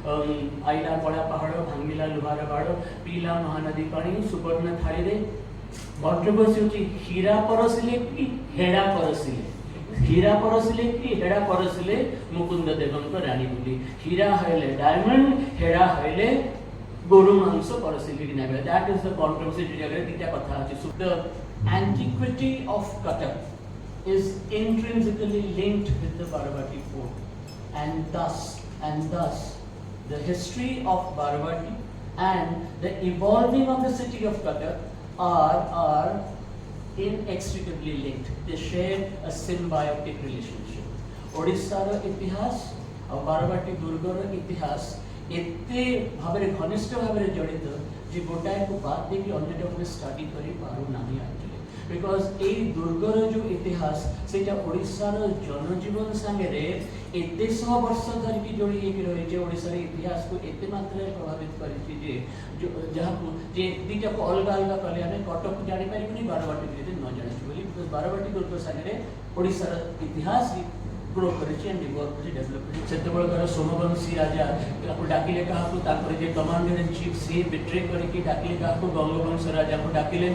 आईला कला पहाड़ भांगिला लुहार बाड़ पीला महानदी पानी सुवर्ण थाली रे भद्रपसी होची हीरा परसिले कि हेड़ा परसिले हीरा परसिले कि हेड़ा परसिले मुकुंद देवंक रानी बोली हीरा हइले डायमंड हेड़ा हइले गोरु मांस परसिले कि नाबे दैट इज द कॉन्ट्रोवर्सी जगह दिटा कथा अछि so the antiquity of Cuttack is intrinsically linked with the Baravati fort and thus the history of Baravati and the evolving of the city of Cuttack are inextricably linked. They share a symbiotic relationship. Odisha ro itihas और बारवाटी दुर्गर इतिहास एते भाबरे घनिष्ठ भाबरे जड़ित जे गोटाए को बात देखि अन्यटा को study करि पारु नाही एक्चुअली बिकॉज ए दुर्गर जो इतिहास सेटा ओडिसा रो जनजीवन संगे रे एते 100 वर्ष धरि की जोड़ी एक रही जे ओडिसा रे इतिहास को एते मात्रा प्रभावित करिछि जे जहा को जे दिटा को अलग अलग कले हमें कटक को जानि पारिबनी बारवाटी जे न जानि बोली बिकॉज बारवाटी दुर्ग संगे रे ओडिसा रो इतिहास ग्रो करिछि एंड डेवलप करिछि डेवलप करिछि सेतेबेलकर सोमवंशी राजा ताको डाकिले काहाकू तापर जे कमांडर इन चीफ से बिट्रे करके डाकिले काहाकू गंगवंश राजा को डाकिले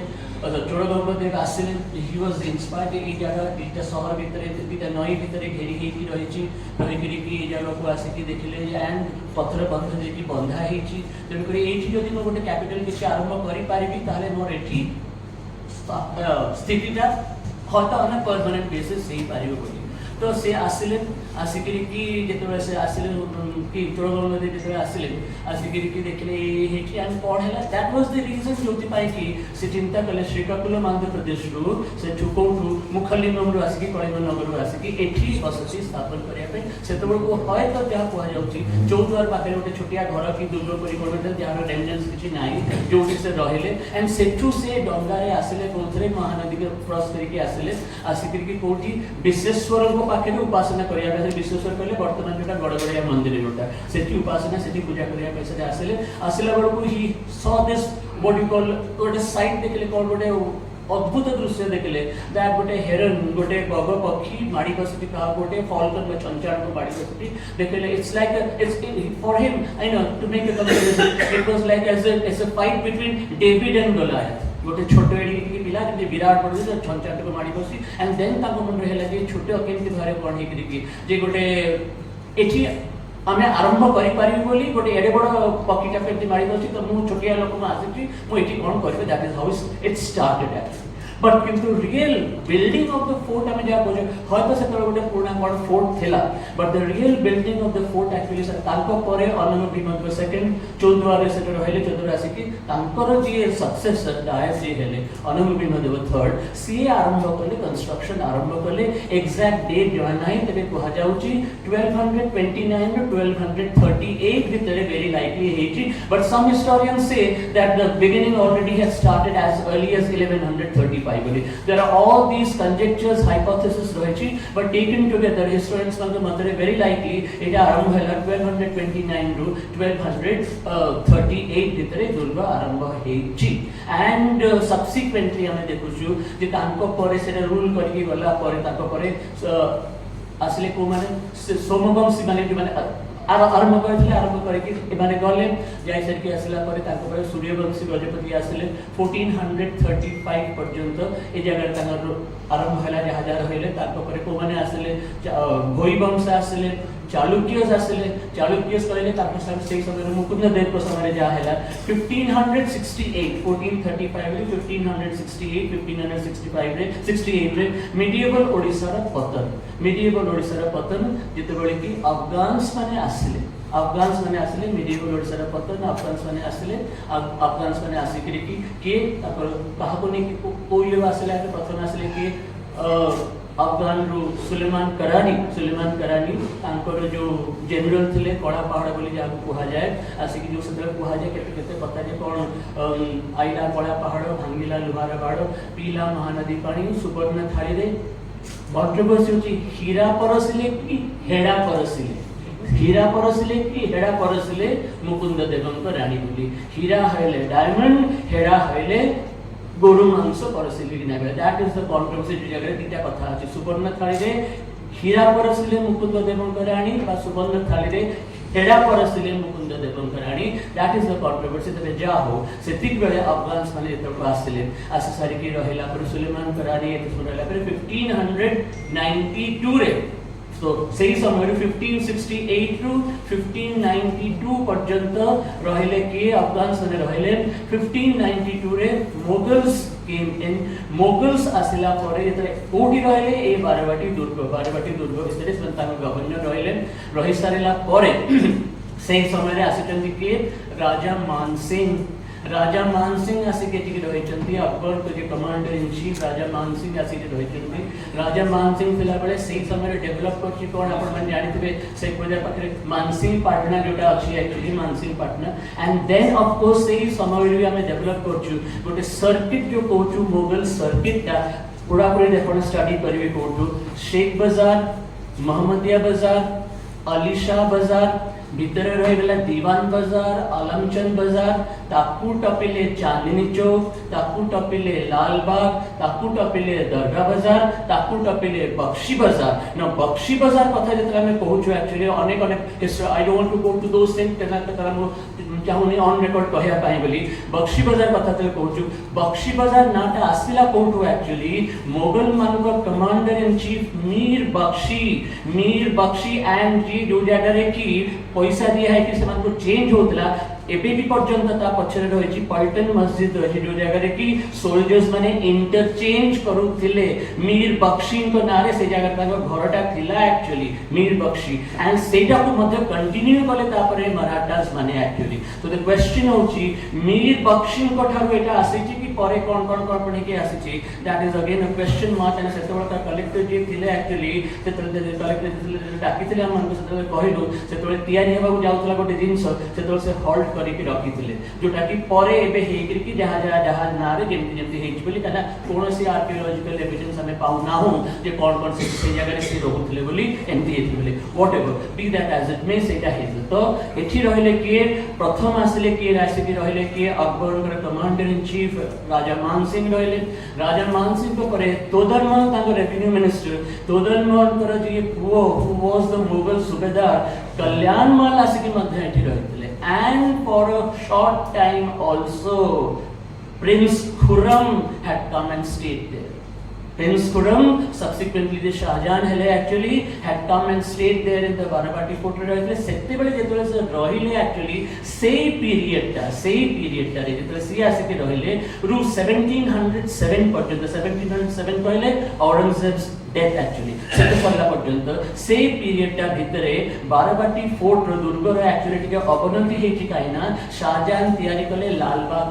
चोड़गंग देव आसिले ही वाज इंस्पायर्ड ए जगह दीटा शहर भितरे दीटा नई भितरे घेरी हेकी रहिछि रहिकरी की जगह को आसिकी देखिले एंड पत्थर बंध देकी बंधा हेछि तेन करी एठी जदि म गोटे कैपिटल किछि आरंभ करि पारिबी ताले मोर एठी स्थितिटा होता अन परमानेंट बेसिस से ही पारिबो बोली तो से आसिले आसिकरी की जेते से आसिले की चोड़गंग दे जेते आसिले आसिकरी की देखले हेठी एंड पढेला दैट वाज द रीजन जोति पाई कि से चिंता कले श्रीकाकुलम आंध्र प्रदेश रु से ठुकोठु मुखलिंगम रु आसिकी कलिंग नगर रु आसिकी एठी बसती स्थापन करिया पे सेतबळ को होय तो त्या कोहा जाउची चौद्वार पाखे गोटे छोटिया घर की दुर्ग परि कोनते त्यार रेंजेंस किछि नाही जोटी से रहिले एंड सेठु से डंगा रे आसिले कोथरे महानदी के क्रॉस करके आसिले आसिकरी की कोठी विश्वेश्वर को पाखे उपासना करिया पे विश्वेश्वर कहले वर्तमान जोटा गड़गड़िया मंदिर जोटा सेठी उपासना सेठी पूजा करिया पे से आसिले आसिला बड़ को he saw this what you call गोटे साइट देखले कोन गोटे अद्भुत दृश्य देखले दैट गोटे हेरन गोटे बग पक्षी माड़ी बसती का गोटे फॉल्कन में चंचाड़ को माड़ी बसती देखले it's like it's for him I know to make a comparison it was like as a fight between David and Goliath गोटे छोटे एडी की पिला जे विराट पड़ जे चंचाड़ को माड़ी बसी एंड देन ताको मन रहला जे छोटे केमति घरे पढ़ी करी जे गोटे एठी आमे आरंभ करि पारि बोली गोटे एडे बड़ पकीटा पेटी मारी दछि तो मु छोटिया लोक म आछि मु एठी कोन करबे that is how it started actually but किंतु real building of the fort हमें जा बोझ हयतो से गोटे पुराना बड़ फोर्ट थिला but the real building of the fort actually तांको परे अनंग भीमक सेकंड चौद्वार से रहले चौद्वार आसी कि तांकर जे सक्सेसर डायस जे हेले अनंग भीमदेव थर्ड सी आरंभ करले कंस्ट्रक्शन आरंभ करले एग्जैक्ट डेट जଣା नाही तबे कहा जाउची 1229 टू 1238 भितरे वेरी लाइकली हेची but some historians say that the beginning already has started as early as 1135 there are all these conjectures hypotheses रहिछि but taken together historians मान मतरे very likely एटा आरंभ हैला 1229 रु 1238 भितरे दुर्ग आरंभ हेछि and subsequently हमें देखुछु जे तांको परे से रूल करके गला परे तांको परे असले को माने सोमवंशी माने आरंभ करके माने गले जाय सर के असला परे ताको परे सूर्यवंशी गजपति आसले 1435 पर्यंत ए जगह तांगर आरंभ हैला जहा जा रहले ताको परे को माने आसले भोई वंश आसले चालुक्यस आसले चालुक्यस कहले ताको सब से समय मुकुंद देव को समय जा हैला 1568 1435 रे 1568 1565 रे 68 रे मिडिएवल ओडिसा रा पतन जते बळे की अफगान्स माने अफगान्स माने आसले मिडिएवल ओडिसा रा पतन अफगान्स माने आसिकरी की के तापर कहा को ने कोइले आसले प्रथम आसले की अफगान रो सुलेमान करानी तांकर जो जनरल थिले कड़ा पहाड़ बोली जा कहा जाए आसिक जो सदर कहा जाए केते केते पता जे कोन आइला कड़ा पहाड़ भांगिला लुहार बाड़ पीला महानदी पानी सुवर्ण थाली रे भद्रपसी होची हीरा परसिले कि हेड़ा परसिले मुकुंद देवंक रानी बोली हीरा हइले डायमंड हेड़ा हइले गोरु मांस परसिले कि नाबे दैट इज द कॉन्ट्रोवर्सी जगह दिटा कथा अछि सुवर्ण थाली रे हीरा परसिले मुकुंद देवंक रानी बा सुवर्ण थाली रे हेडा पर आसिले मुकुंद देवंकराणी दैट इज द कंट्रोवर्सी तबे जा हो सेतिक बेले अफगान्स माने जेतक आसिले आसी सारी की रहिला पर सुलेमान करानी एत सुनला पर 1592 रे तो सही समय 1568 रु 1592 पर्यंत रहिले के अफगान्स माने रहिले 1592 रे मोगल्स केम इन मोगल्स आसिला परे जेतरे कोठी रहिले ए बारवाटी दुर्ग इस्तेरे संतान गवर्नर रहिले रहि सारिला परे सही समय रे आसिचंती के राजा मानसिंह आसी के टिके रहिचंती अकबर को जे कमांडर इन चीफ राजा मानसिंह आसी के रहिचंती राजा मानसिंह थिला बेले सही समय रे डेवलप करछि कोन आपण मन जानिथिबे से प्रजा पाखरे मानसिंह पाटना जोटा अछि actually Mansingh Patna and then of course सही समय रे हमें डेवलप करछु गोटे सर्किट जो कहछु मोगल सर्किट ता पूरा पूरी देखो स्टडी करबे कहछु शेख बाजार मोहम्मदिया बाजार अली शाह बाजार भीतर रही गला दीवान बाजार आलमचंद बाजार ताकू टपिले चांदनी चौक ताकू टपिले लालबाग ताकू टपिले दरगाह बाजार ताकू टपिले बख्शी बाजार ना बख्शी बाजार कथा जतरा मैं कहूछु एक्चुअली अनेक I don't want to go to those things तेना मो चाहुनी ऑन रिकॉर्ड कहया पाई बोली बख्शी बाजार कथा ते कहूछु बख्शी बाजार नाटा आसिला कोठु एक्चुअली मोगल मानक commander in chief Mir Bakhshi and जी जो जाडरे की पैसा दिया है कि समान को चेंज होतला एबे भी पर्यंत ता पछरे रहिछि पल्टन मस्जिद रहिछि जो जगह रे कि सोल्जर्स माने इंटरचेंज करूथिले मीर बख्शी को नारे से जगह ता घरटा थिला एक्चुअली मीर बख्शी एंड सेटा को मध्य कंटिन्यू कले तापरे मराठास माने एक्चुअली तो द क्वेश्चन होछि मीर बख्शी को ठारो एटा आसीछि कि परे कोन पणे के आसीछि that is again a question mark and सेतबळ का कलेक्टर जे थिले एक्चुअली सेतबळ कलेक्टर डाकिथिले हम मन सेतबळ कहिलु सेतबळ तयारी हेबा को जाउतला गोटे जिंस सेतबळ से हॉल्ट करिकि रखिथिले जोटा कि परे एबे हेगिर कि जहाज नारे जेमति हेछि बोली कना कोनोसी आर्कियोलॉजिकल एविडेंस हमें पाउ ना हो जे कोन से जगह रे से रहुथिले बोली एमति हेथि बोली whatever be that as it may सेटा हेज तो एथि रहिले के प्रथम आसिले के राशि की रहिले के अकबर कमांडर इन चीफ राजा मानसिंह को परे तोदरमल तांको रेवेन्यू मिनिस्टर तोदरमल कर जे पुओ हु वाज द मुगल सुबेदार कल्याणमल आसिकी मध्य एथि रहिथिले and for a short time also Prince Khurram had come and stayed there. Prince Khurram subsequently the Shahjahan hele actually had come and stayed there in the Baravati fort rahile sette bele jetole se rahile actually sei period ta re jetole se asike rahile ru 1707 पर्यंत 1707 कहले Aurangzeb's death actually सेते सरला पर्यंत से period ता भितरे Barabati fort रो दुर्ग रो actually टिके अवनति हेछि काइना शाहजहां तयारी कले लालबाग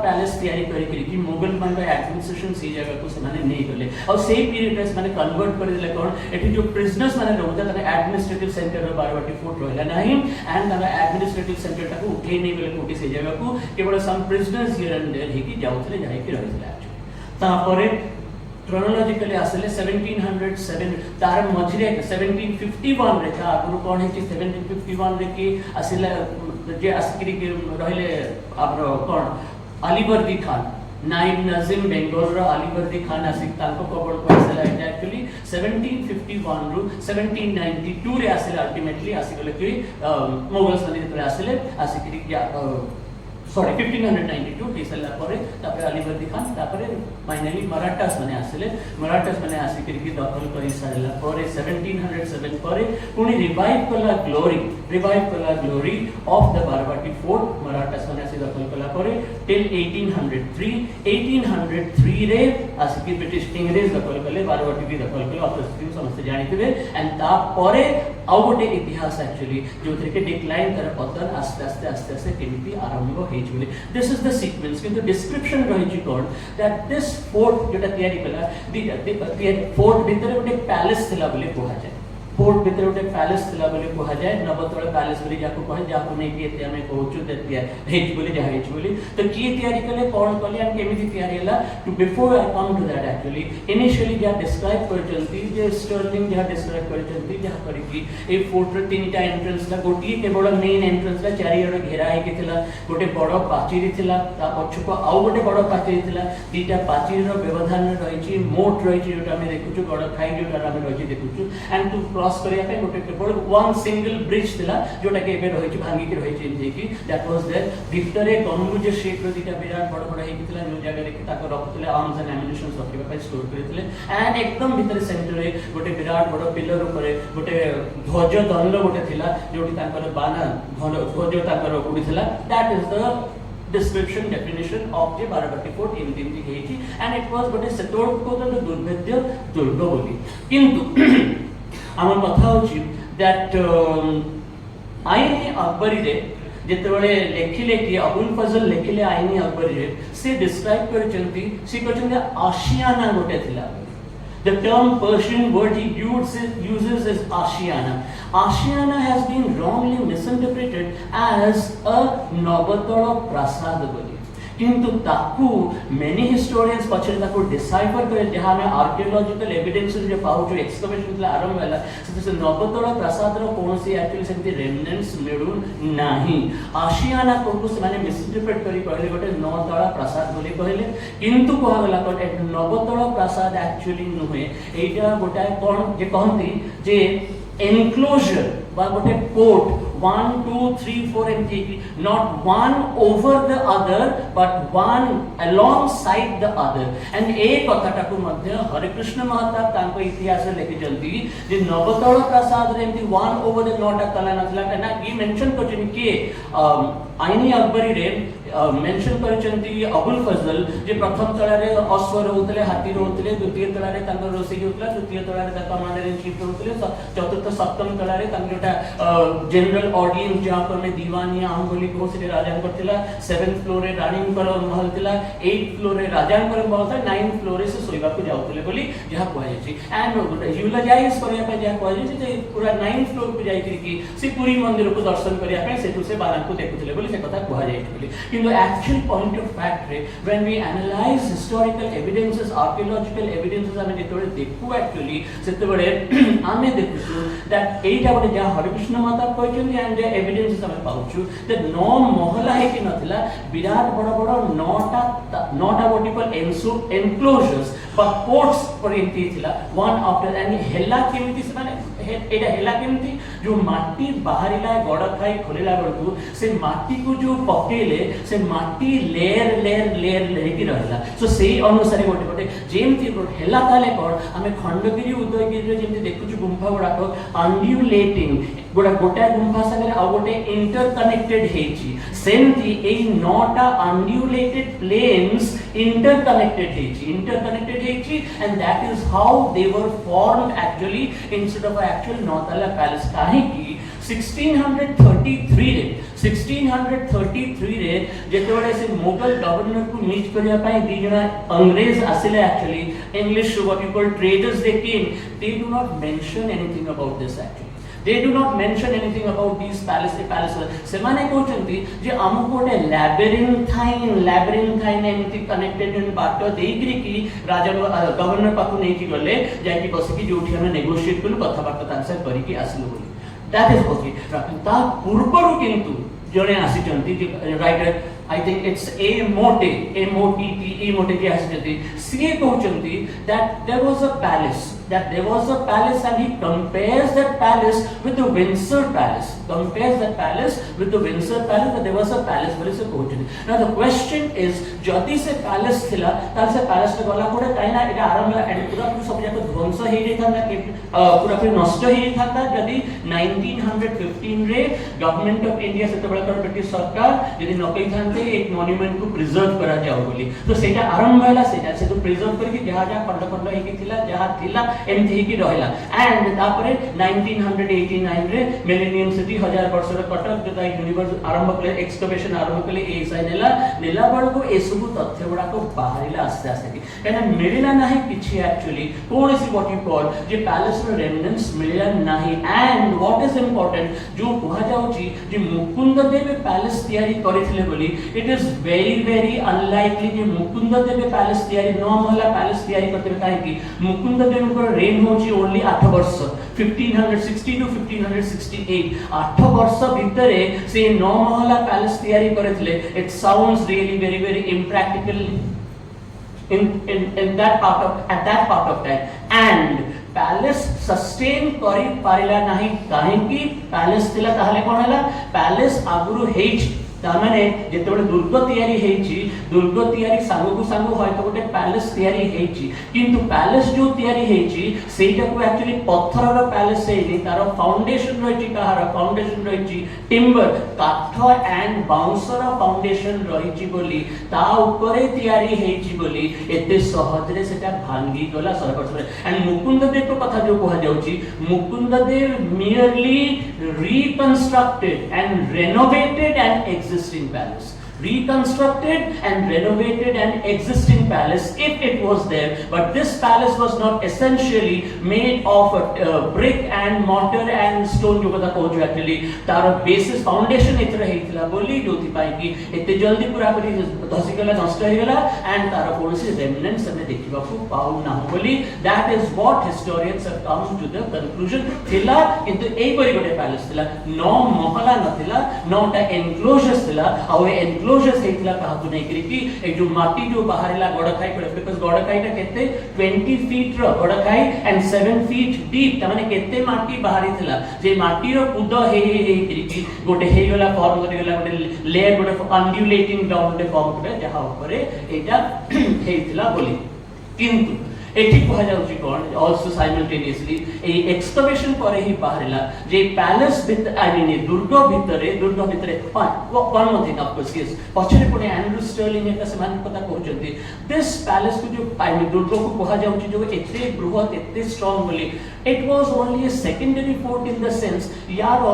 पैलेस तयारी करी कि मुगल मन का एडमिनिस्ट्रेशन सी जगह को सने नहीं कले और से पीरियड रे माने कन्वर्ट कर दिले कोन एठी जो प्रिजनर्स माने रहउता तने एडमिनिस्ट्रेटिव सेंटर रो बाराबाटी फोर्ट रहला नाही एंड तने एडमिनिस्ट्रेटिव सेंटर टा को उठे नहीं बेले कोठी से जगह को केवल सम प्रिजनर्स हियर एंड देयर हेकि जाउथले जाई कि रहितले एक्चुअली तापरे chronologically आसले 1707 तार मझरे 1751 रे था गुरु कोन है 1751 रे की आसिला जे आसकरी के रहले आपरो कोन अलीवर्दी खान नाइब नजीम बेंगोल रो अलीवर्दी खान आसिक ताको कबड़ पैसा एक्चुअली 1751 रु 1792 रे आसिला अल्टीमेटली आसिकले कि मोगल्स ने जेतले आसिले आसिकरी सॉरी 1592 हिसला परे तापर अलीवर्दी खान तापर फाइनली मराठास माने आसिकरी की दखल करी सारला परे 1707 परे पुनी रिवाइव कला glory of the Barabati fort Marathas माने आसी दखल कला परे टिल 1803 रे आसिकी ब्रिटिश इंग्लिश दखल कले बाराबाटी की दखल कले ऑफिस समस्त जानिथिबे एंड ता परे आउ गोटे इतिहास एक्चुअली जो थे के डिक्लाइन कर पतन आस्ते आस्ते केमिति आरंभ हेछि बोली दिस इज द सीक्वेंस किंतु डिस्क्रिप्शन रहिछि कोन दैट दिस फोर्ट जेटा तयारी कला दी फोर्ट भीतर गोटे पैलेस थिला बोली कोहा जाय फोर्ट भीतर गोटे पैलेस थिला बोली कोहा जाय नवतोड़ पैलेस बोली जाको कहे जाको नै कि एते हमें कहउछु देतिया हेछि बोली जा हेछि बोली तो की तयारी कले कोन कले एंड केमिति तयारी हला to before I come to that actually initially जा डिस्क्राइब करचंती जे स्टर्लिंग जा डिस्क्राइब करचंती जा करी कि ए फोर्ट रे तीनटा एंट्रेंस ला गोटी केवल मेन एंट्रेंस ला चारियर घेरा है कि थिला गोटे बड़ पाचेरी थिला ता पछको आउ गोटे बड़ पाचेरी थिला तीटा पाचेरी रो व्यवधान रहिछि मोट रहिछि जोटा हम देखुछु बड़ खाई जोटा हम रहिछि देखुछु एंड टू क्रॉस करिया पे गोटे केवल वन सिंगल ब्रिज थिला जोटा के एबे रहि भांगी के रहि जे कि दैट वाज देयर भितरे गम्बुज शेप रो दिटा विराट बड़ बड़ हेकि थिला जो जगह रे ताको रखथिले आर्म्स एंड एम्युनिशन रखिबा पे स्टोर करथिले एंड एकदम भितरे सेंटर रे गोटे विराट बड़ पिलर ऊपर गोटे ध्वज दंड गोटे थिला जोटी ताकर बाना ध्वज ताकर उडी थिला that is the description definition of the Baravati fort in Dinti Hechi and it was but a settled ko the Durbedya Durga boli kintu amar katha hochi that aini akbari re जेतबेले लेखिले कि अबुल फजल लेखिले आईनी अकबरी रे से describe करचंती से कहचंती आशियाना गोटे थिला The term Persian word he uses is Ashiana. Ashiana has been wrongly misinterpreted as a Nabatala Prasad boli. किंतु ताकू many historians पछरे ताकू डिसाइफर करे जहां में आर्कियोलॉजिकल एविडेंस जे पाउ जो एक्सकवेशन ला आरंभ होला से नवतोला प्रसाद रो कोनसी एक्चुअली सेंती रेमिनेंट्स मिडू नाही आशियाना कोकु से माने मिसइंटरप्रेट करी कहले गोटे नवतोला प्रसाद बोली कहले किंतु कहा गला कोटे नवतोला प्रसाद एक्चुअली नुहे एटा गोटा कोन जे कहंती जे enclosure বা গোটে court 1 2 3 4 and 3 not one over the other but one alongside the other and ए कथाटाकू मध्य हरे कृष्ण महाताब तांको इतिहास लेके चलती जे नवतोल प्रसाद रे एमती one over the not a कला नथला कना ई मेंशन करछन कि आईनी अकबरी रे मेंशन करछंती अबुल फजल जे प्रथम तळा रे अश्व रहउतले हाथी रहउतले द्वितीय तळा रे तांको रोसी होतला तृतीय तळा रे तांको कमांडर इन चीफ रहउतले चतुर्थ सप्तम तळा रे तांको जोटा जनरल ऑडियंस जहां पर में दीवानी आम बोली को से राजा करथिला 7th फ्लोर रे रानी कर महल थिला 8th फ्लोर रे राजा कर महल था 9th फ्लोर रे से सोइबा को जाउतले बोली जहां कहै छी एंड यूलोजाइज करिया पे जहां कहै छी जे पूरा 9th फ्लोर पे जाई कि से पूरी मंदिर को दर्शन करिया पे सेठु से बारा को देखुतले बोली से कथा कहै जाई बोली किंतु एक्चुअल पॉइंट ऑफ फैक्ट रे when we analyse historical evidences archaeological evidences हमें जेतोले देखु एक्चुअली सेते बडे आमे देखु दैट एटा बडे जहां हरे कृष्ण माता कहछन एंड एविडेंसेस हमें पाउछु दैट नौ महला है कि नथिला विराट बड़ बड़ नौटा वर्टिकल एनक्लोजर्स but ports पर एंटी थिला वन आफ्टर एंड हेला केमिति से माने एटा हेला केमिति जो माटी बाहरिला गड़ खाई खोलेला बळकू से माटी को जो पकेले से माटी लेयर लेयर लेयर लेकी रहला सो सेही अनुसार गोटे गोटे जेमति हेला ताले कोन हमें खंडगिरी उदयगिरी रे जेमति देखुछु गुंफा गुडा को अनड्यूलेटिंग गोटा गुंफा संगे आ गोटे इंटरकनेक्टेड हेची सेमति ए नौटा अनड्यूलेटेड प्लेन्स इंटरकनेक्टेड हेची and that is how they were formed actually instead of actual Nautala palace kahe ki 1633 रे जेतोले से मुगल गवर्नर को मीट करिया पाए दी जना अंग्रेज आसिले actually English what you call traders they came they do not mention anything about this actually they do not mention anything about these palaces se mane कहचंती जे हमको गोटे labyrinthine एमती कनेक्टेड इन बाटो देकरी की राजा गवर्नर पाकू नै की गले जाय की बस की जोठी हम नेगोशिएट करू कथा बार्ता तांसे करी की आसिलो बोली that is okay ता पूर्वरु किंतु जणे आसीचंती writer I think it's Motte के आसीचंती सी कहचंती that there was a palace and he compares that palace with the Windsor Palace that there was a palace बोले से कहचंती now the question is जदी से palace थिला ताल से palace रे गला कोडे काइना एटा आरंभ एंड पूरा सब जाक ध्वंस हे जे था पूरा फिर नष्ट हे था जदी 1915 रे गवर्नमेंट ऑफ इंडिया से बड़ा ब्रिटिश सरकार जदी नकई था एक मॉन्यूमेंट को प्रिजर्व करा जाओ बोली तो सेटा आरंभ होला सेटा से तो प्रिजर्व करके जहा जहा खंड हे कि थिला जहा थिला एमथि हे कि रहला एंड तापरे 1989 रे मिलेनियम सिटी 1000 वर्ष रे कटक जता यूनिवर्स आरंभ करे एक्सकवेशन आरंभ करे ए साइड नेला बड़ को ए सब तथ्य बड़ा को बाहरिला आस्ते आस्ते कि कना मिलिला नाही किछि एक्चुअली कोनसी what you call J palace रे रेमिनेंट्स मिलिला नाही एंड व्हाट इज इंपोर्टेंट जो कहा जाउची जे मुकुंद देव पैलेस तयारी करिथिले बोली इट इज very unlikely जे मुकुंद देव पैलेस तयारी 9 महला पैलेस तयारी करते काहे कि मुकुंद देव को रेन होची ओनली 8 वर्ष 1560 टू 1568 8 वर्ष भितरे से 9 महला पैलेस तयारी करथिले it sounds really very impractical in that part of at that part of time and palace sustain करि पारिला नाही काहेकि पैलेस थिला ताहले कोन हला पैलेस आगुरु हेच तामाने जेतेबेले दुर्ग तयारी हेची दुर्ग तयारी सांगु सांगु होय तो गोटे पैलेस तयारी हेची किंतु पैलेस जो तयारी हेची सेटा को एक्चुअली पत्थरर पैलेस हेनी तार फाउंडेशन रहिची कहार फाउंडेशन रहिची टिम्बर काठ एंड बाउंसर फाउंडेशन रहिची बोली ता ऊपरे तयारी हेची बोली एते सहज रे सेटा भांगी गला सरपट एंड मुकुंद देव को कथा जो कहा जाउची मुकुंद देव merely reconstructed and renovated an existing palace, reconstructed and renovated an existing palace if it was there, but this palace was not essentially made of brick and mortar and stone जो कथा कहू actually तार basis foundation एथरे हेतला बोली जोति पाई कि एते जल्दी पूरा करी धसी गला नष्ट हो गला एंड तार कोनसी रेमिनेंट्स हमें देखिबा को पाउ ना बोली that is what historians have come to the conclusion थिला किंतु एई परि गोटे पैलेस थिला नो महला नथिला नोटा एनक्लोजर्स थिला आ ए एनक्लोजर्स हेतला काहतु नै करी ए जो माटी जो बाहरला गडखाई पड़े बिकॉज़ गडखाईटा केते 20 फीट रो गडखाई एंड 7 फीट डीप त माने केते माटी बाहरी थिला जे माटी रो कुद हे करी गोटे हे गला फॉर्म करी गला गोटे लेयर गोटे अंडुलेटिंग ग्राउंड गोटे फॉर्म गोटे जहा ऊपर एटा हेतला बोली किंतु एठी कहा जाउची कोन आल्सो साइमल्टेनियसली ए एक्सकवेशन करे ही बाहरला जे पैलेस विथ आई मीन दुर्ग भितरे one more thing of course yes पछरे पडे एंड्रू स्टर्लिंग एका समान कथा कहउचंती दिस पैलेस को जो आई मीन दुर्ग को कहा जाउची जो एते बृहत एते स्ट्रांग बोली it was only a secondary fort in the sense यार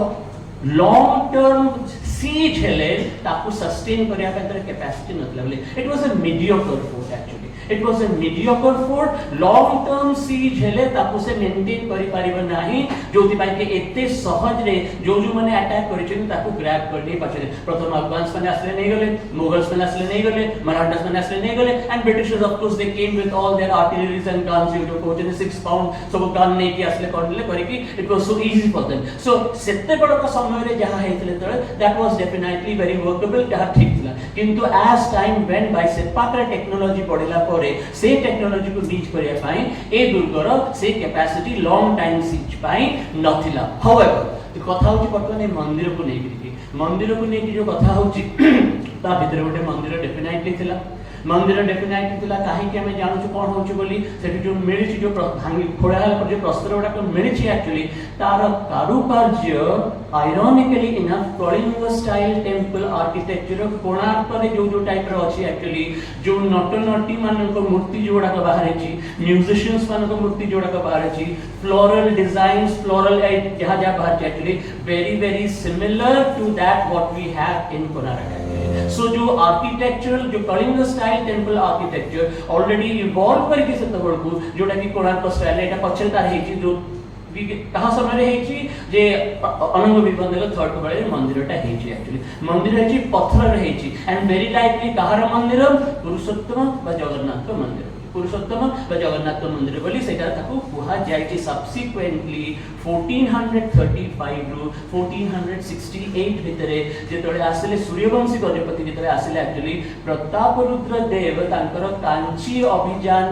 लॉन्ग टर्म siege हेले ताकू सस्टेन करिया पे कैपेसिटी नथला बोले it was a mediocre fort actually it was a mediocre fort long term siege हेले ताकू से मेंटेन करि परिबो नाही जोति पाई के एते सहज रे जो माने अटैक करिछन ताकू ग्रैब करनी पछरे प्रथम अफगान्स माने आसले नै गले मुगल्स माने आसले नै गले मराठास माने आसले नै गले and britishers of course they came with all their artilleries and guns जो कोचन 6 पाउंड सब गन नै कि आसले करले करि कि it was so easy for them so सेते बड़ समय रे जहां हेतले तळे that was definitely very workable जहां ठीक थिला किंतु एज टाइम वेंट बाय से पाकर टेक्नोलॉजी पढिला से टेक्नोलॉजी को रीच करिया पाई ए दुर्गर से कैपेसिटी लॉन्ग टाइम सिज पाई नथिला हाउएवर तो कथा होची बर्तमान मंदिर को नेकी जो कथा होची ता भीतर गोटे मंदिर डेफिनेटली थिला मंदिर डेफिनेटली थिला काहे कि हमें जानू कोन होची बोली सेठी जो मिलिछि जो भांगी खोळाला पर जो प्रस्तर ओडा को मिलिछि एक्चुअली तार कारुकार्य ironically enough Kalinga style temple architecture Konark रे जो टाइप रो अछि एक्चुअली जो नटी मान को मूर्ति जोडा का बाहर अछि म्यूजिशियंस मान को मूर्ति जोडा का बाहर अछि फ्लोरल डिजाइंस फ्लोरल जहां बाहर actually very similar to that what we have in Konark so जो आर्किटेक्चरल जो Kalinga style temple architecture already evolve करके सेतबळ को जोटा कि कोणार्क स्टाइल एटा पछल तार हेची जो कहा समय रे हेची जे अनंग विबंधक थर्ड बळे मंदिरटा हेची एक्चुअली मंदिर हेची पत्थर रे हेची एंड वेरी लाइकली कहार मंदिर पुरुषोत्तम व जगन्नाथ मंदिर पुरुषोत्तम व जगन्नाथ मंदिर बोली सेटा ताको कुहा जायछि सब्सिक्वेंटली 1435 रु 1468 भितरे जेतळे आसले सूर्यवंशी गजपति जेतळे आसले एक्चुअली प्रतापरुद्र देव तांकर कांची अभियान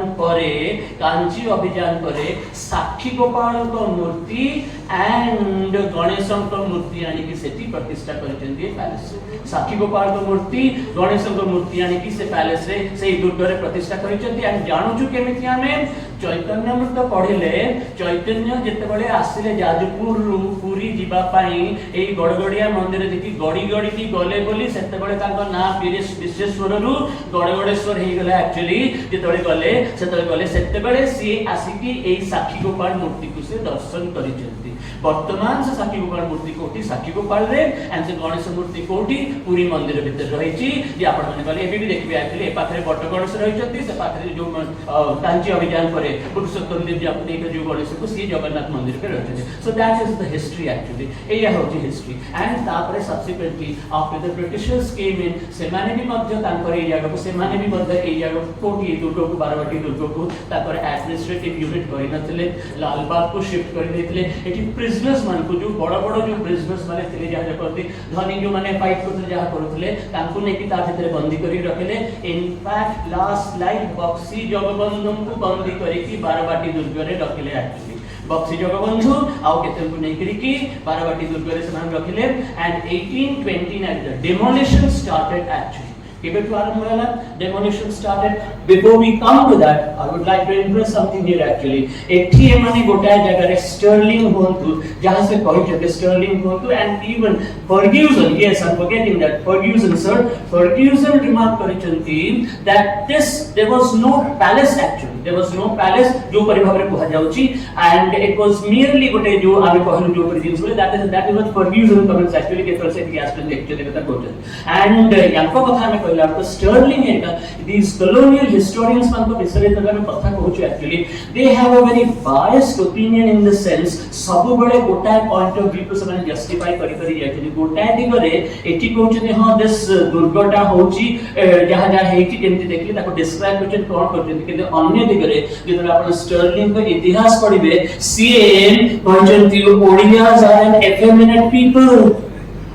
करे साक्षी गोपाल को मूर्ति एंड गणेश को मूर्ति आनी की सेठी प्रतिष्ठा करचंदी पैलेस साक्षी गोपाल को मूर्ति गणेश को मूर्ति आनी की से पैलेस रे से दुर्ग रे प्रतिष्ठा करचंदी एंड जानू छु केमिति हमें चैतन्य मृत पढ़िले चैतन्य जेतेबेले आसिले जाजपुर रु पुरी जीवा पाई ए गड़गड़िया मंदिर देखि गड़ी की गले बोली सेतेबेले तांको ना पीरेश विश्वेश्वर रु गड़गड़ेश्वर हे गला एक्चुअली जेतेबेले गले सेतेबेले सी आसिकी ए साक्षी गोपाल मूर्ति को से दर्शन करिसेंती वर्तमान से साक्षी गोपाल मूर्ति कोठी साक्षी गोपाल रे एंड से गणेश मूर्ति कोठी पुरी मंदिर भीतर रहिची जे आपण माने गले एबी भी देखबे एक्चुअली ए पाखरे बट गणेश रहिचंती से पाखरे जो कांची अभियान करे पुरुषोत्तम देव आप देख जो गणेश को सी जगन्नाथ मंदिर पे रहते so that is the history actually एया होची हिस्ट्री एंड तापरे subsequently after the Britishers came in सेमाने भी मध्य तांकर एरिया को सेमाने भी मध्य एरिया को कोठी दुर्ग को बारवाटी दुर्ग को तापर एडमिनिस्ट्रेटिव यूनिट करि नथिले लालबाग को शिफ्ट करि देथिले एठी प्रिजनर्स मान को जो बड़ जो प्रिजनर्स माने थिले जहा करती धनी जो माने फाइट करते जहा करथले तांको नेकी ता भितर बंदी करि रखले in fact last life Bakshi Jagabandhu को बंदी करी बारवाटी दुर्ग रे रखिले एक्चुअली बक्सी जगबंधु आउ केतन नै करिकी बारवाटी दुर्ग रे समान रखिले and 1829 the demolition started actually demolition started. Before we come to that, I would like to impress something here actually. एठी एमाने गोटाय जगह रे स्टर्लिंग होंतु जहां से कहि जे Stirling होंतु and even Ferguson, yes I'm forgetting that Ferguson sir, Ferguson remark करिसंती that there was no palace actually, there was no palace जो परिभाव रे कहा जाउची and it was merely गोटे जो आमे कहलु जो पर जिंस बोले that is what Ferguson comments actually के तरह से gas पे लेक्चर देता कोचन and यांको कथा में तो स्टर्लिंग है these colonial historians मान को विषय तक में कथा कहूची actually they have a very biased opinion in the sense सब बड़े गोटाय पॉइंट ऑफ व्यू को ସେମାନେ जस्टिफाई करी जायछिन गोटाय दिगरे एठी कहउछन हां दिस दुर्गटा होची जहां जहां हेकी जेंति देखली ताको डिस्क्राइब करछन कोन करछन किंतु अन्य दिगरे जेतरा आपण स्टर्लिंग को इतिहास पढिबे सीएन कहछन कि Odias are an effeminate people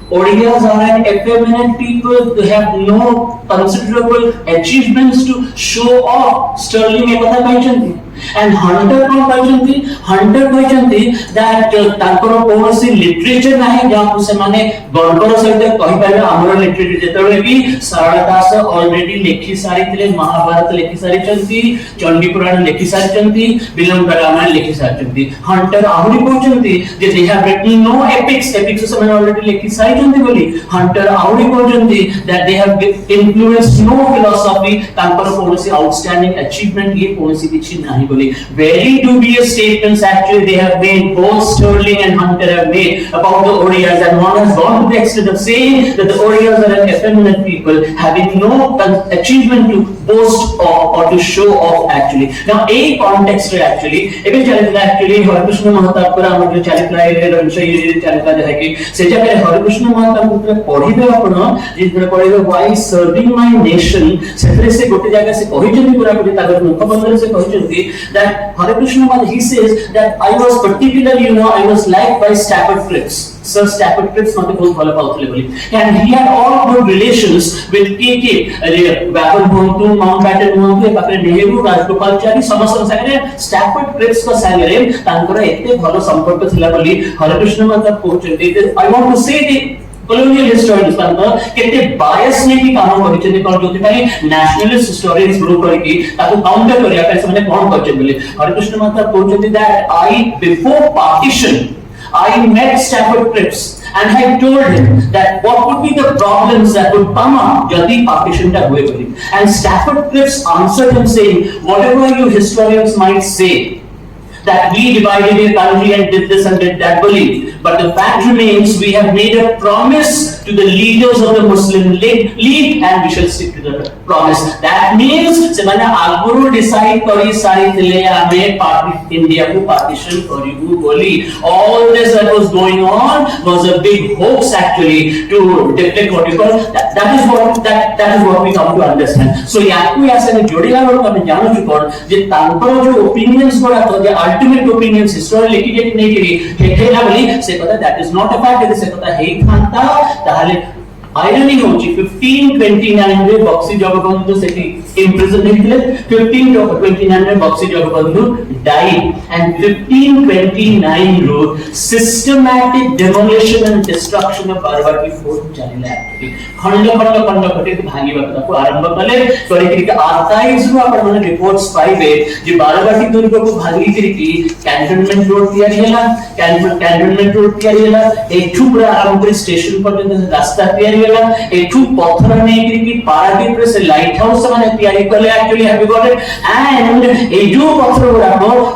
Odias are an effeminate people. They have no considerable achievements to show off. Sterling एक बात कहते and Hunter कौन कहते Hunter कहते that तांकर कोनसी लिटरेचर नाही जहाँ से माने गणगर सहित कहि पारे हमर लिटरेचर जेतबे कि सारदा दास ऑलरेडी लेखि सारी थिले महाभारत लेखि सारी चंती चंडी पुराण लेखि सारी चंती विलंब रामायण लेखि सारी चंती Hunter आहुरी कहते जे they have written no epics से माने ऑलरेडी लेखि सारी चंती बोली Hunter आहुरी कहते that they have influenced no philosophy तांकर कोनसी आउटस्टैंडिंग अचीवमेंट ये कोनसी किछि नाही बोली very dubious statements actually they have made both Sterling and Hunter have made about the Odias and one has gone to the extent of saying that the Odias are an effeminate people having no achievement to boast or to show off actually now a context actually एबे चलितला actually Harkrishna Mahtab पर हमर जो चलितला ए रंशय ये चलितला जे है कि से जगह हरकृष्ण महताब को पढिबे आपण जितने पढिबे why serving my nation सेतरे से गोटे जगह से कहिजंती पूरा कोटी तागर मुखबंधन से कहिजंती that Hare Krishna Maharaj he says that I was particularly I was liked by Stafford Cripps. Sir Stafford Cripps mate bahut bhala pautile boli and he had all good relations with KK Babel Bhontu Mountbatten Bhontu pakre Nehru Rajgopalachari समस्त संगे Stafford Cripps को संगे तांकर एते भलो संपर्क थिला बली Hare Krishna Maharaj कहउछन्ती I want to say the colonial historians केते बायस ने भी काम करिसेने पर जोति भाई नेशनलिस्ट हिस्टोरियंस ग्रुप करके ताको काउंटर करिया पे से माने कोन करछन बोले हरिकृष्ण महताब कहउछन्ती that I before partition I met Stafford Cripps and I told him that what would be the problems that would come up jodi partition ta hoye boli and Stafford Cripps answered him saying whatever you historians might say that we divided a country and did this and did that believe but the fact remains we have made a promise to the leaders of the Muslim League and we shall stick to the promise that means semana aguru decide kari sari thile ame party India ko partition karibu boli all this that was going on was a big hoax actually to deflect what you call that is what we come to understand so yaku asane jodila bolu ame janu chu kon je tankar jo opinions bada to je ultimate opinions history lekhi je nei kiri hekhela boli se kotha that is not a fact se kotha hei khanta tahale irony hochi 1529 रे बक्सी जगबंधु सेठी imprisoned हेथिले 1529 रे Bakshi Jagbandhu died and 1529 row systematic demolition and destruction of Parvati fort चलिला खंड खटे भांगी बात को आरंभ कले करी के आर्काइव्स रो आपण माने रिपोर्ट्स पाइबे जे बारवाटी दुर्ग को भांगी करी कैंटोनमेंट रोड तैयारी होला कैंटोनमेंट रोड तैयारी होला एठू पूरा आरंभ करी स्टेशन पर्यंत रास्ता तैयारी होला एठू पत्थर नै करी पारादीप रे से लाइट हाउस माने तैयारी कले actually have you got it and ए जो पत्थर गुडा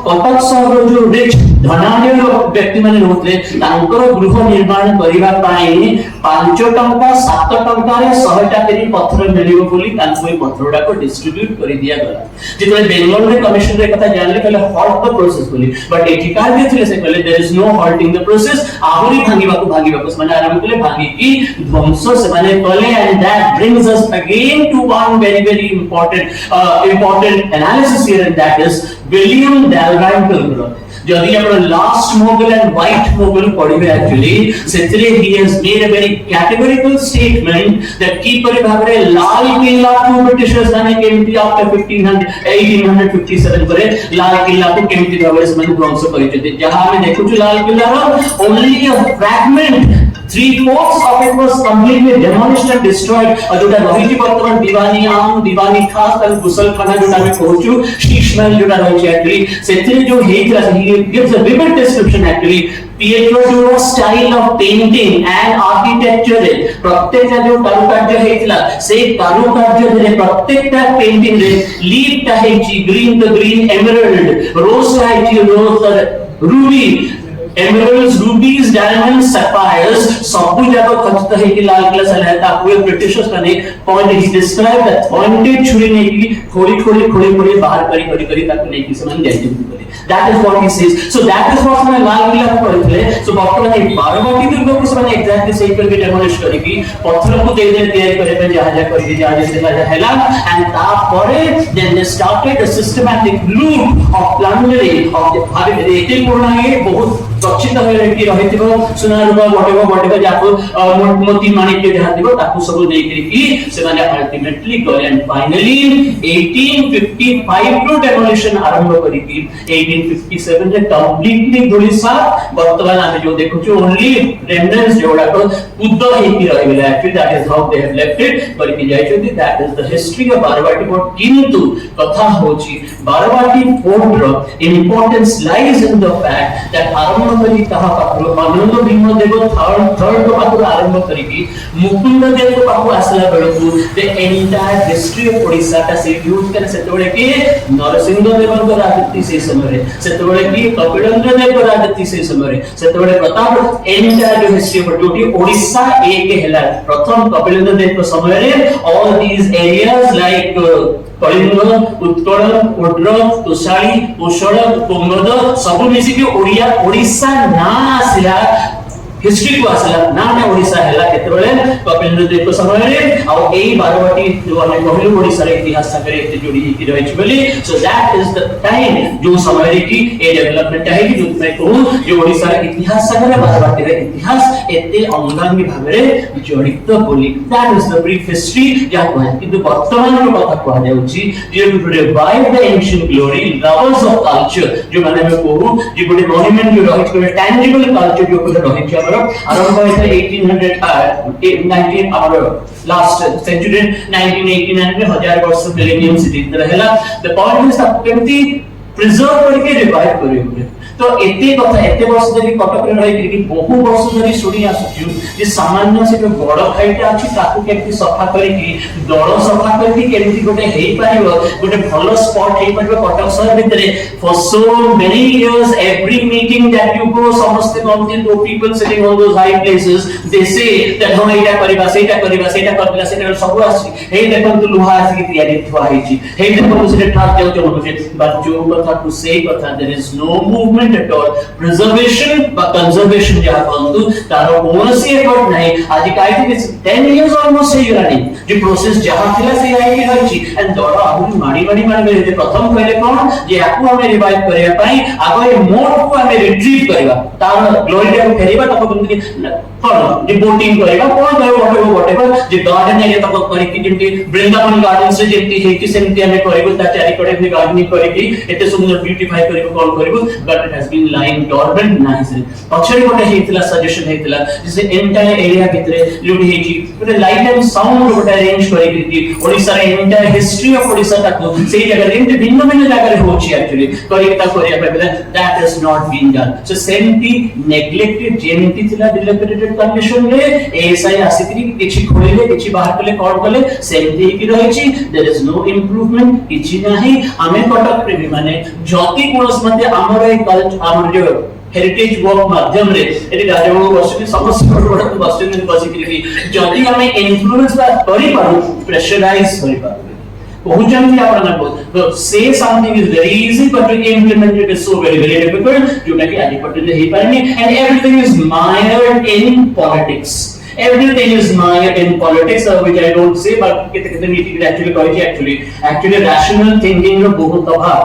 कटक शहर जो रिच धनाढ्य व्यक्ति माने रहउतले तांकर गृह निर्माण करिवा पाई 5 टंका 7 टंका रे 100 टा करी पत्थर मिलियो बोली तांको ए पत्थरडा को डिस्ट्रीब्यूट करि दिया गला जितने बेंगलोर रे कमिशन रे कथा जानले कहले हॉल्ट द प्रोसेस बोली बट एठिकार जे थिले से कहले there is no halting the process आहुरी भांगी बाकस माने आरंभ कले भांगी की ध्वंस से माने कहले and that brings us again to one very important analysis here and that is William Dalrymple जदि आपण last Mughal and white Mughal पढ़िबे एक्चुअली सेतरे ही has made a very categorical statement that की परि भाबरे लाल किला को ब्रिटिशर्स माने केमती आफ्टर 1857 परे लाल किला को केमती भाबरे से ध्वंस करिते जहां हमें देखु लाल किला रो only a fragment 3/4 of it was completely demolished and destroyed जोटा रही वर्तमान दीवानी आम दीवानी खास कर गुसल खाना जोटा में कहूछु शीश महल जोटा रही एक्चुअली सेते जो हेतला ही gives a vivid description actually Pietro जो style of painting and architecture प्रत्येक जो कारुकार्य हेतला से कारुकार्य रे प्रत्येक ता पेंटिंग रे लीफ ता हेची ग्रीन द ग्रीन एमराल्ड रोज ता हेची रोज Ruby emeralds, rubies, diamonds, sapphires, सब जगह खचित है कि लाल किला से रहता हुए ब्रिटिशर्स ने point he describe that pointed छुरी ने की खोली बाहर करी तक नहीं कि समान जाई that is what he says so that is what मैं लाल किला को कहले so वर्तमान ये बारवाटी दुर्ग को समान एग्जैक्टली सही करके डेमोलिश करेगी पत्थर को दे तैयारी करे पे जहां करके जहां से हैला एंड तापरे then they started a systematic loot of plundering of the भागे एते पूर्ण है बहुत गच्छित होय कि रहिथिबो सुना रुपा बटेबो जाको मोती माणिक्य जहां दिबो ताकू सब देई करी कि से माने अल्टीमेटली गले एंड फाइनली 1855 टू डेमोलिशन आरंभ करी कि 1857 रे कंप्लीटली धुलिसा वर्तमान हम जो देखु छु ओनली रेमेनेंट्स जोडा को उद्द हे कि रहि गेला actually that is how they have left it पर कि जाय छु that is the history of Barabati fort किंतु कथा होची बारवाटी फोर्ट रो importance lies in the fact that आरंभ करी कहा पाखु आनंद भीम देव थर्ड को पाखु आरंभ करी कि मुकुंद देव को पाखु आसला बेलकु the entire history of Odisha का से यूज करे सेतबेले कि नरसिंह देव को राजनीति से समय सेतबेले कि कपिलेंद्र देव को राजनीति से समय सेतबेले प्रताप एंटायर जो हिस्ट्री ऑफ टोटी ओडिसा एक हेला प्रथम कपिलेंद्र देव को समय रे all these areas like Kalinga Utkal Odra तुषारी कुशल कुंगद सब मिसी के ओडिसा ना आसिला हिस्ट्री को आसला ना ने ओडिसा हैला केतबेले कपिलेंद्र देव को समय रे आ एई बारवाटी जो हम कहलु ओडिसा रे इतिहास संगे एते जोड़ी कि रहि छबली so that is the time जो समय रे कि ए डेवलपमेंट है कि जो मैं कहूं जो ओडिसा रे इतिहास संगे बारवाटी रे इतिहास एते अंगांगी भाबे रे जड़ित बोली that is the brief history या कहै किंतु वर्तमान रो कथा कहै जाउची जे to revive the ancient glory lovers of culture जो माने मैं कहूं जे गोटे मॉन्यूमेंट जो रहि छबे टैंजिबल कल्चर जो रहि छ आरंभ होइते 1819 आवर लास्ट सेंचुरी 1989 में 1000 वर्ष मिलेनियम सिटी रहला द पॉइंट इज दैट केमती प्रिजर्व करके रिवाइव करियो तो एते कथा एते वर्ष धरि कटक रे रहि कि बहु वर्ष धरि सुनी आसु जे सामान्य से जो गड़ खाइटा अछि ताकू केमती सफा करी कि दड़ सफा करी केमती गोटे हेई पारिबो गोटे भलो स्पॉट हेई पारिबो कटक शहर भितरे for so many years every meeting that you go समस्त कमती दो people sitting on those high places they say that हम एटा करबा सेटा करबा सेटा सब आसी हे देखन तु लुहा आसी तैयारी थवा हेची हे देखन से ठाक जाउ चलो बट जो कथा टू से कथा there is no movement at all preservation but conservation jaha bantu taro konosi effort nahi aaj kai thi 10 years almost sei gani je process jaha thila sei ai hoichi and dora ahu mari mere pratham kale kon je aku ame revive kariya pai ago e mode ku ame retrieve kariba taro glory ko feriba tapo tumki kon je boating kariba kon kariba whatever je garden area tapo kari ki jemti Vrindavan garden se jemti he ki semti ame karibu ta chari kode bhi gardening kari ki ete sundar beautify karibu call karibu but it has been lying dormant nicely पछड़ी कोटे हेतला suggestion हेतला जैसे entire area भितरे जोडी हेची गोटे light and sound गोटे arrange करी कि ओडिसा रे एंटायर हिस्ट्री ऑफ ओडिसा ताको सेही जगह रे भिन्न जगह रे होची एक्चुअली करिता करिया पे that is not been done so सेमती नेग्लेक्टेड जेमती थिला डिलेपिडेटेड कंडीशन रे एएसआई आसीकरी किछि खोलिले किछि बाहर कले कॉल कले सेमती कि रहिछि देयर इज नो इंप्रूवमेंट किछि नाही हमें कटक प्रेमी माने ज्योति कोर्स मध्ये हमर ए कल्चर हमर जो हेरिटेज वर्क माध्यम रे एटी राजभवन बसि समस्त बड़ बसि में बसि कि जदी हमें इन्फ्लुएंस करि पारू प्रेशराइज करि पारू पहुंचन भी आपन को से something is very easy but to implement it is so very difficult जो कि आदि पटले हे पारनी and everything is mired in politics everything is mired in politics which I don't say but kete meeting actually rational thinking ro bahut abhav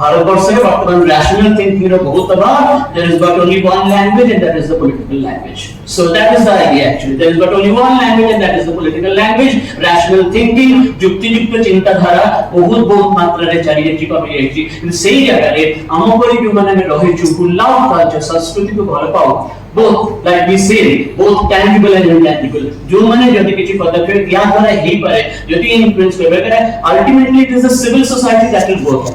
Bharatvarsha में वर्तमान rational thinking रो बहुत अभाव there is but only one language and that is the political language so that is the idea actually there is but only one language and that is the political language rational thinking युक्तियुक्त चिंताधारा बहुत मात्रा रे चारि Aichi कमी Aichi सेही जगह रे हम परि जो माने रहि छु कुल्लाव कल्चर संस्कृति को भल पाओ both like we say both tangible and intangible जो माने जदि किछि पदक्षेप या द्वारा ही पाए जदि इन्फ्लुएंस करबे करे ultimately it is the civil society that will work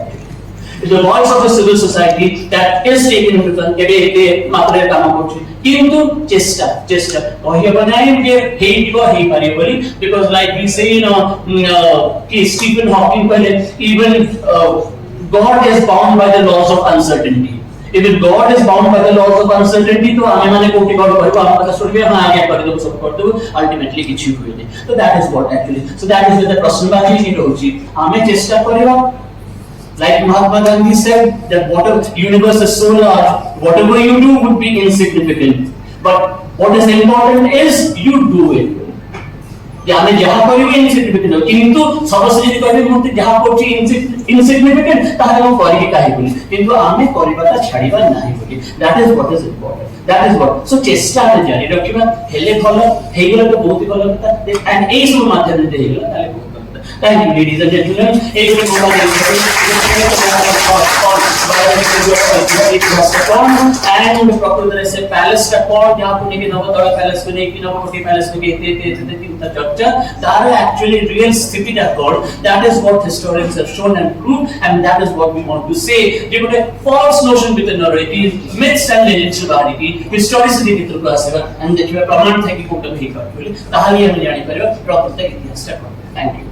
it is the voice of the civil society that is taken into account केबे एते मात्रे काम करछि किंतु चेष्टा कहि बनाय जे हेई पारे बोली because like we say कि स्टीफन हॉकिंग पहले even God is bound by the laws of uncertainty if God is bound by the laws of uncertainty तो हमें माने कोटि बार कहबो हम पता सुनबे हम आगे कर देबो सब कर देबो अल्टीमेटली किछि होय नै so that is what actually so that is the प्रश्नवाची ही रहउची हमें चेष्टा करबा like Mahatma Gandhi said that whatever universe is so large whatever you do would be insignificant but what is important is you do it या हमें जहां पर भी insignificant हो किंतु समस्त जदि कहबे मुते जहां पड़छि इनसिग्निफिकेंट ताहे हम करिके काहे बोली किंतु हमें करिबाटा छाड़ीबा नाही बोली that is what is important that is what so चेष्टा रे जारी रखिबा हेले भलो हेगला तो बहुत ही भलो कथा एंड एई सब माध्यम रे हेगला ताले बहुत Thank you, ladies and gentlemen. एक and प्रकृति से पैलेस का कौन जहाँ पुणे के नवतड़ा पैलेस को नहीं कि नवकोटी पैलेस को कहते तीन चर्चा that is actually real स्थिति that God that is what historians have shown and proved and that is what we want to say ये कोई false notion with the narrative myths and legends बारी की historicity की तरफ आसेगा and देखिए प्रमाण थे कि कोटम ही कर बोले ताहाली हम जानी परियो प्रकृति के इतिहास का thank you